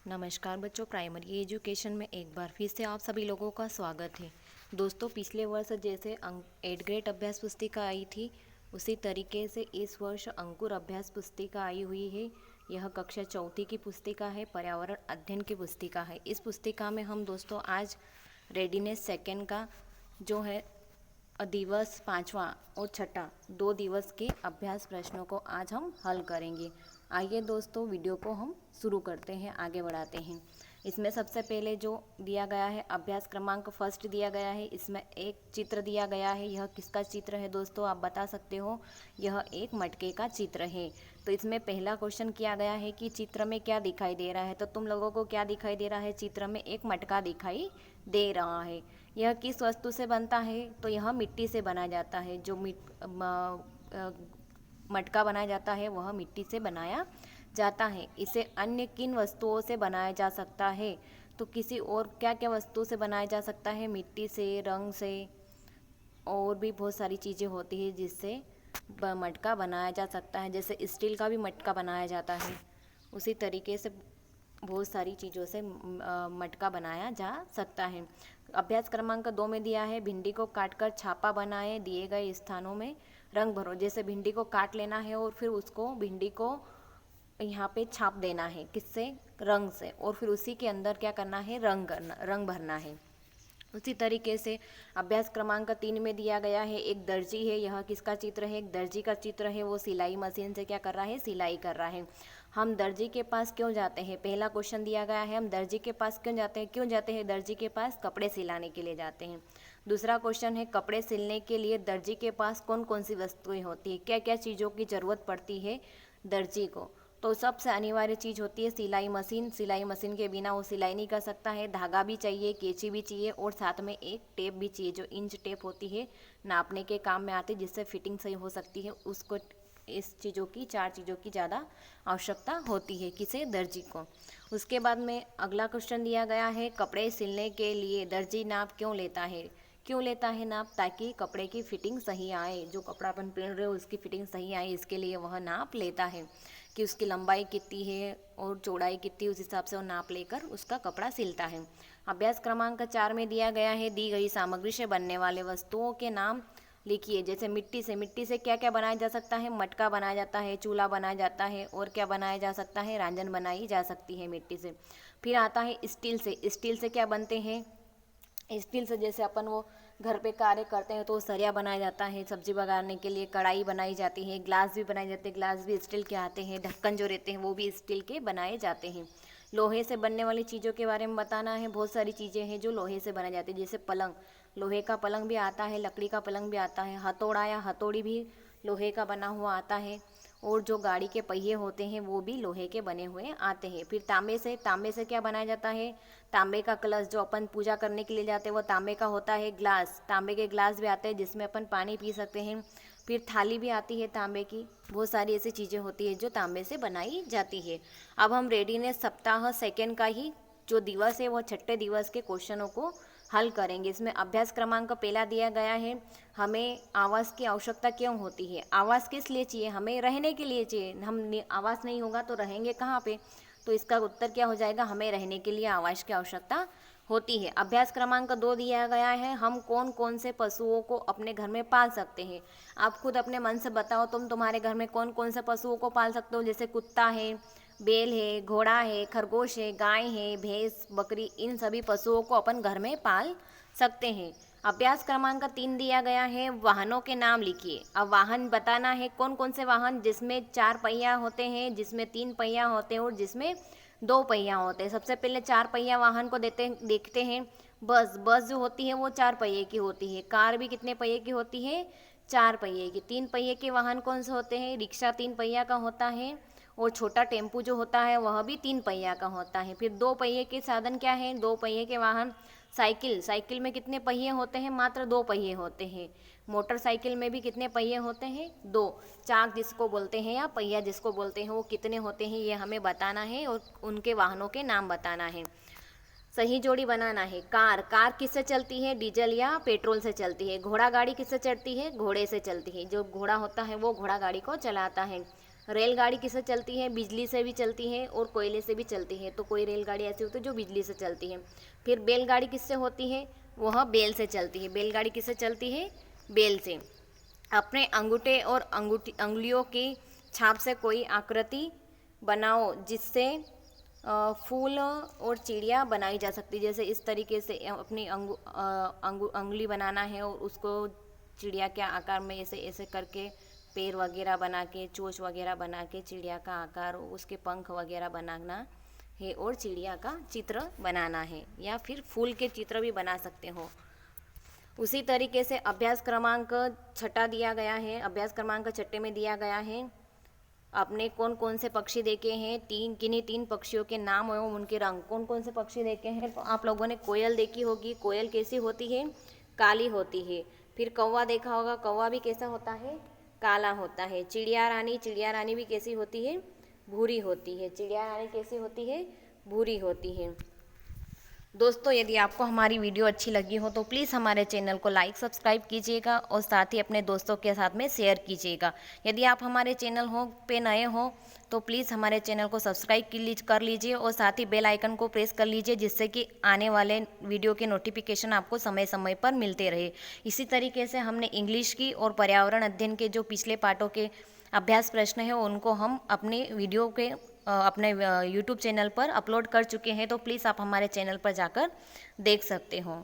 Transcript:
नमस्कार बच्चों, primary education में एक बार फिर से आप सभी लोगों का स्वागत है। दोस्तों, पिछले वर्ष जैसे 8th ग्रेड अभ्यास पुस्तिका आई थी, उसी तरीके से इस वर्ष अंकुर अभ्यास पुस्तिका आई हुई है। यह कक्षा चौथी की पुस्तिका है, पर्यावरण अध्ययन की पुस्तिका है। इस पुस्तिका में हम दोस्तों आज रेडीनेस सेकेंड का जो है दिवस 5वां और 6ठा 2 दिवस के अभ्यास प्रश्नों को आज हम हल करेंगे। आइए दोस्तों, वीडियो को हम शुरू करते हैं, आगे बढ़ाते हैं। इसमें सबसे पहले जो दिया गया है अभ्यास क्रमांक फर्स्ट दिया गया है। इसमें एक चित्र दिया गया है। यह किसका चित्र है दोस्तों, आप बता सकते हो। यह एक मटके का चित्र है। तो इसमें पहला क्वेश्चन किया गया है कि चित्र में क्या दिखाई दे रहा है। तो तुम लोगों को क्या दिखाई दे रहा है, चित्र में एक मटका दिखाई दे रहा है। यह किस वस्तु से बनता है, तो यह मिट्टी से बनाया जाता है। जो मटका बनाया जाता है वह मिट्टी से बनाया जाता है। इसे अन्य किन वस्तुओं से बनाया जा सकता है, तो किसी और क्या क्या वस्तु से बनाया जा सकता है, मिट्टी से, रंग से, और भी बहुत सारी चीज़ें होती है जिससे मटका बनाया जा सकता है। जैसे स्टील का भी मटका बनाया जाता है, उसी तरीके से बहुत सारी चीज़ों से मटका बनाया जा सकता है। अभ्यास क्रमांक 2 में दिया है, भिंडी को काटकर छापा बनाए, दिए गए स्थानों में रंग भरो। जैसे भिंडी को काट लेना है और फिर उसको भिंडी को यहाँ पे छाप देना है, किससे, रंग से, और फिर उसी के अंदर क्या करना है, रंग भरना है। उसी तरीके से अभ्यास क्रमांक 3 में दिया गया है, एक दर्जी है। यह किसका चित्र है, एक दर्जी का चित्र है। वो सिलाई मशीन से क्या कर रहा है, सिलाई कर रहा है। हम दर्जी के पास क्यों जाते हैं, पहला क्वेश्चन दिया गया है, हम दर्जी के पास क्यों जाते हैं दर्जी के पास, कपड़े सिलाने के लिए जाते हैं। दूसरा क्वेश्चन है, कपड़े सिलने के लिए दर्जी के पास कौन कौन सी वस्तुएं होती है, क्या क्या चीज़ों की ज़रूरत पड़ती है दर्जी को। तो सबसे अनिवार्य चीज़ होती है सिलाई मशीन। सिलाई मशीन के बिना वो सिलाई नहीं कर सकता है। धागा भी चाहिए, कैंची भी चाहिए, और साथ में एक टेप भी चाहिए, जो इंच टेप होती है, नापने के काम में आती है, जिससे फिटिंग सही हो सकती है। उसको इस चीज़ों की, 4 चीज़ों की ज़्यादा आवश्यकता होती है, किसे, दर्जी को। उसके बाद में अगला क्वेश्चन दिया गया है, कपड़े सिलने के लिए दर्जी नाप क्यों लेता है। क्यों लेता है नाप, ताकि कपड़े की फिटिंग सही आए, जो कपड़ा अपन पहन रहे हो उसकी फिटिंग सही आए, इसके लिए वह नाप लेता है कि उसकी लंबाई कितनी है और चौड़ाई कितनी, उस हिसाब से वो नाप लेकर उसका कपड़ा सिलता है। अभ्यास क्रमांक 4 में दिया गया है, दी गई सामग्री से बनने वाले वस्तुओं के नाम लिखिए। जैसे मिट्टी से क्या क्या बनाया जा सकता है, मटका बनाया जाता है, चूल्हा बनाया जाता है, और क्या बनाया जा सकता है, रांझन बनाई जा सकती है मिट्टी से। फिर आता है स्टील से। स्टील से क्या बनते हैं, स्टील से जैसे अपन वो घर पे कार्य करते हैं तो सरिया बनाया जाता है, सब्जी बगाने के लिए कढ़ाई बनाई जाती है, ग्लास भी बनाए जाते हैं, ग्लास भी स्टील के आते हैं, ढक्कन जो रहते हैं वो भी स्टील के बनाए जाते हैं। लोहे से बनने वाली चीज़ों के बारे में बताना है। बहुत सारी चीज़ें हैं जो लोहे से बनाई जाती है, जैसे पलंग, लोहे का पलंग भी आता है, लकड़ी का पलंग भी आता है, हथौड़ा या हथौड़ी भी लोहे का बना हुआ आता है, और जो गाड़ी के पहिए होते हैं वो भी लोहे के बने हुए आते हैं। फिर तांबे से क्या बनाया जाता है, तांबे का कलश, जो अपन पूजा करने के लिए जाते हैं वो तांबे का होता है। ग्लास, तांबे के ग्लास भी आते हैं जिसमें अपन पानी पी सकते हैं। फिर थाली भी आती है तांबे की। बहुत सारी ऐसी चीज़ें होती है जो तांबे से बनाई जाती है। अब हम रेडीनेस सप्ताह सेकेंड का ही जो दिवस है, वह 6ठे दिवस के क्वेश्चनों को हल करेंगे। इसमें अभ्यास क्रमांक पहला दिया गया है, हमें आवास की आवश्यकता क्यों होती है। आवास किस लिए चाहिए, हमें रहने के लिए चाहिए। हम आवास नहीं होगा तो रहेंगे कहाँ पे, तो इसका उत्तर क्या हो जाएगा, हमें रहने के लिए आवास की आवश्यकता होती है। अभ्यास क्रमांक 2 दिया गया है, हम कौन कौन से पशुओं को अपने घर में पाल सकते हैं। आप खुद अपने मन से बताओ, तुम्हारे घर में कौन कौन से पशुओं को पाल सकते हो। जैसे कुत्ता है, बैल है, घोड़ा है, खरगोश है, गाय है, भैंस, बकरी, इन सभी पशुओं को अपन घर में पाल सकते हैं। अभ्यास क्रमांक 3 दिया गया है, वाहनों के नाम लिखिए। अब वाहन बताना है, कौन कौन से वाहन, जिसमें 4 पहिया होते हैं, जिसमें 3 पहिया होते हैं, और जिसमें 2 पहिया होते हैं। सबसे पहले 4 पहिया वाहन को देखते हैं। बस जो होती है वो 4 पहिए की होती है। कार भी कितने पहिए की होती है, 4 पहिए की। 3 पहिए के वाहन कौन से होते हैं, रिक्शा 3 पहिया का होता है, और छोटा टेम्पू जो होता है वह भी 3 पहिया का होता है। फिर 2 पहिए के साधन क्या है, 2 पहिए के वाहन, साइकिल में कितने पहिए होते हैं, मात्र 2 पहिए होते हैं। मोटरसाइकिल में भी कितने पहिए होते हैं, 2। चाक जिसको बोलते हैं या पहिया जिसको बोलते हैं, वो कितने होते हैं ये हमें बताना है, और उनके वाहनों के नाम बताना है। सही जोड़ी बनाना है। कार किससे चलती है, डीजल या पेट्रोल से चलती है। घोड़ा गाड़ी किससे चलती है, घोड़े से चलती है। जो घोड़ा होता है वो घोड़ा गाड़ी को चलाता है। रेलगाड़ी किससे चलती है? बिजली से भी चलती है और कोयले से भी चलती है। तो कोई रेलगाड़ी ऐसी होती है जो बिजली से चलती है। फिर बैलगाड़ी किससे होती है? वह बैल से चलती है। बैलगाड़ी किससे चलती है? बैल से। अपने अंगूठे और अंगुलियों की छाप से कोई आकृति बनाओ जिससे फूल और चिड़िया बनाई जा सकती है। जैसे इस तरीके से अपनी अंगुली बनाना है और उसको चिड़िया के आकार में ऐसे ऐसे करके पैर वगैरह बना के, चोंच वगैरह बना के चिड़िया का आकार, उसके पंख वगैरह बनाना है और चिड़िया का चित्र बनाना है, या फिर फूल के चित्र भी बना सकते हो। उसी तरीके से अभ्यास क्रमांक 6 दिया गया है। अभ्यास क्रमांक 6 में दिया गया है आपने कौन कौन से पक्षी देखे हैं, किन्हीं 3 पक्षियों के नाम एवं उनके रंग। कौन कौन से पक्षी देखे हैं? तो आप लोगों ने कोयल देखी होगी। कोयल कैसी होती है? काली होती है। फिर कौवा देखा होगा। कौवा भी कैसा होता है? काला होता है। चिड़िया रानी भी कैसी होती है? भूरी होती है। चिड़िया रानी कैसी होती है? भूरी होती है। दोस्तों, यदि आपको हमारी वीडियो अच्छी लगी हो तो प्लीज़ हमारे चैनल को लाइक सब्सक्राइब कीजिएगा और साथ ही अपने दोस्तों के साथ में शेयर कीजिएगा। यदि आप हमारे चैनल पे नए हो तो प्लीज़ हमारे चैनल को सब्सक्राइब कर लीजिए और साथ ही बेल आइकन को प्रेस कर लीजिए, जिससे कि आने वाले वीडियो के नोटिफिकेशन आपको समय समय पर मिलते रहे। इसी तरीके से हमने इंग्लिश की और पर्यावरण अध्ययन के जो पिछले पार्टों के अभ्यास प्रश्न है उनको हम अपने वीडियो के अपने यूट्यूब चैनल पर अपलोड कर चुके हैं, तो प्लीज़ आप हमारे चैनल पर जाकर देख सकते हो।